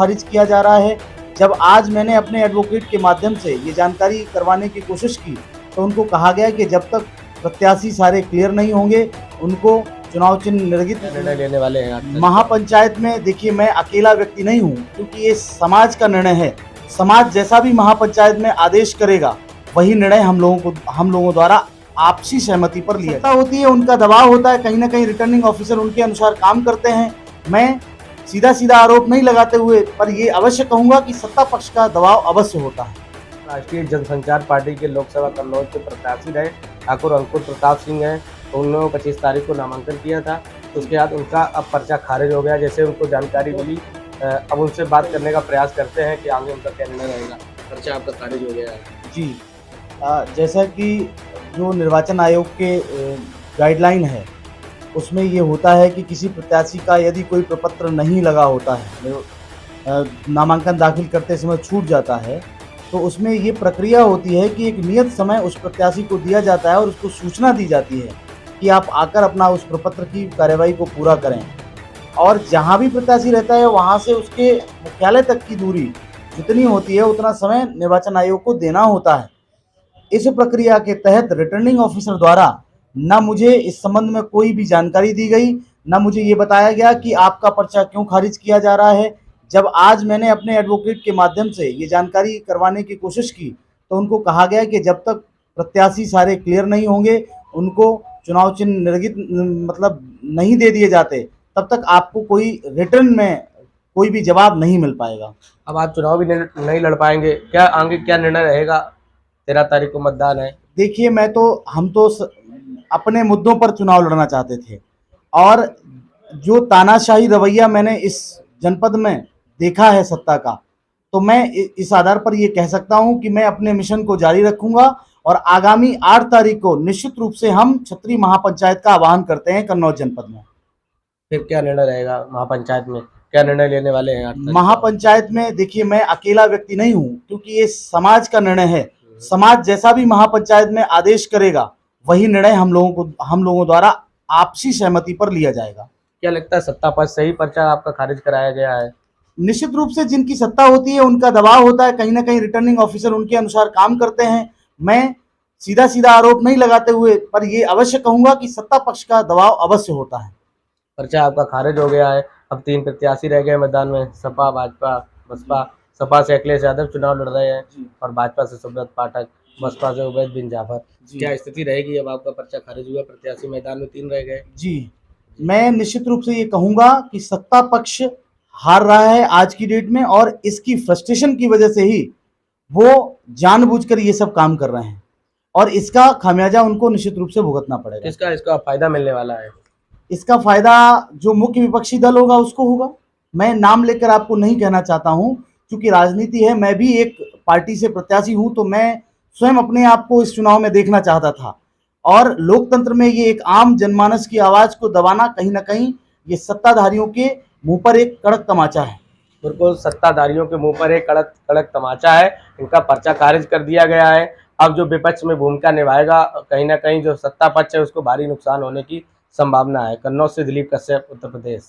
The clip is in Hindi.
खारिज किया जा रहा है। जब आज मैंने अपने एडवोकेट के माध्यम से ये जानकारी करवाने की कोशिश की तो उनको कहा गया कि जब तक प्रत्याशी सारे क्लियर नहीं होंगे उनको चुनाव चिन्ह निर्गत निर्णय लेने वाले हैं आप? महापंचायत में देखिए मैं अकेला व्यक्ति नहीं हूँ, क्योंकि ये समाज का निर्णय है। समाज जैसा भी महापंचायत में आदेश करेगा वही निर्णय हम लोगों द्वारा आपसी सहमति पर लिया होती है। उनका दबाव होता है, कहीं ना कहीं रिटर्निंग ऑफिसर उनके अनुसार काम करते हैं। मैं सीधा आरोप नहीं लगाते हुए पर ये अवश्य कहूंगा कि सत्ता पक्ष का दबाव अवश्य होता है। राष्ट्रीय जनसंचार पार्टी के लोकसभा कन्नौज के प्रत्याशी रहे ठाकुर अंकुर प्रताप सिंह हैं, तो उन्होंने 25 तारीख को नामांकन किया था। तो उसके बाद उनका अब पर्चा खारिज हो गया, जैसे उनको जानकारी मिली। अब उनसे बात करने का प्रयास करते हैं कि आगे उनका क्या निर्णय रहेगा। पर्चा आपका खारिज हो गया है जी। जैसा कि जो निर्वाचन आयोग के गाइडलाइन है उसमें ये होता है कि किसी प्रत्याशी का यदि कोई प्रपत्र नहीं लगा होता है, नामांकन दाखिल करते समय छूट जाता है, तो उसमें ये प्रक्रिया होती है कि एक नियत समय उस प्रत्याशी को दिया जाता है और उसको सूचना दी जाती है कि आप आकर अपना उस प्रपत्र की कार्यवाही को पूरा करें। और जहाँ भी प्रत्याशी रहता है वहाँ से उसके मुख्यालय तक की दूरी जितनी होती है उतना समय निर्वाचन आयोग को देना होता है। इस प्रक्रिया के तहत रिटर्निंग ऑफिसर द्वारा न मुझे इस संबंध में कोई भी जानकारी दी गई, न मुझे ये बताया गया कि आपका पर्चा क्यों खारिज किया जा रहा है। जब आज मैंने अपने एडवोकेट के माध्यम से ये जानकारी करवाने की कोशिश की तो उनको कहा गया कि जब तक प्रत्याशी सारे क्लियर नहीं होंगे उनको चुनाव चिन्ह निर्गत नहीं दे दिए जाते तब तक आपको कोई रिटर्न में कोई भी जवाब नहीं मिल पाएगा। अब आप चुनाव भी नहीं लड़ पाएंगे, क्या आगे क्या निर्णय रहेगा? 13 तारीख को मतदान है। देखिए हम तो अपने मुद्दों पर चुनाव लड़ना चाहते थे और जो तानाशाही रवैया मैंने इस जनपद में देखा है सत्ता का, तो मैं इस आधार पर ये कह सकता हूं कि मैं अपने मिशन को जारी रखूंगा और आगामी 8 तारीख को निश्चित रूप से हम क्षत्रिय महापंचायत का आह्वान करते हैं कन्नौज जनपद में। फिर क्या निर्णय रहेगा महापंचायत में, क्या निर्णय लेने वाले हैं? महापंचायत में देखिए मैं अकेला व्यक्ति नहीं हूँ, क्योंकि ये समाज का निर्णय है। समाज जैसा भी महापंचायत में आदेश करेगा वही निर्णय हम लोगों द्वारा आपसी सहमति पर लिया जाएगा। क्या लगता है सत्ता पक्ष सही पर्चा आपका खारिज कराया गया है? निश्चित रूप से जिनकी सत्ता होती है उनका दबाव होता है, कहीं ना कहीं रिटर्निंग ऑफिसर उनके अनुसार काम करते हैं। मैं सीधा आरोप नहीं लगाते हुए पर ये अवश्य कहूंगा कि सत्ता पक्ष का दबाव अवश्य होता है। पर्चा आपका खारिज हो गया है। अब 3 प्रत्याशी रह गए मैदान में, सपा, भाजपा, बसपा। सपा से अखिलेश यादव चुनाव लड़ रहे हैं और भाजपा से सुब्रत पाठक, बसपा से उबैद बिन जाफर। क्या स्थिति रहेगी? अब आपका पर्चा खारिज हुआ, प्रत्याशी मैदान में 3 रह गए। जी, मैं निश्चित रूप से ये कहूंगा कि सत्ता पक्ष हार रहा है आज की डेट में और इसकी फ्रस्ट्रेशन की वजह से ही वो जानबूझकर ये सब काम कर रहे हैं और इसका खामियाजा उनको निश्चित रूप से भुगतना पड़ेगा। इसका फायदा मिलने वाला है? इसका फायदा जो मुख्य विपक्षी दल होगा उसको होगा। मैं नाम लेकर आपको नहीं कहना चाहता हूं, क्योंकि राजनीति है। मैं भी एक पार्टी से प्रत्याशी हूं, तो मैं स्वयं अपने आप को इस चुनाव में देखना चाहता था और लोकतंत्र में ये एक आम जनमानस की आवाज को दबाना कहीं ना कहीं ये सत्ताधारियों के मुंह पर एक कड़क तमाचा है। बिल्कुल, सत्ताधारियों के मुंह पर एक कड़क तमाचा है। इनका पर्चा खारिज कर दिया गया है। अब जो विपक्ष में भूमिका निभाएगा, कहीं ना कहीं जो सत्ता पक्ष है उसको भारी नुकसान होने की संभावना है। कन्नौज से दिलीप कश्यप, उत्तर प्रदेश।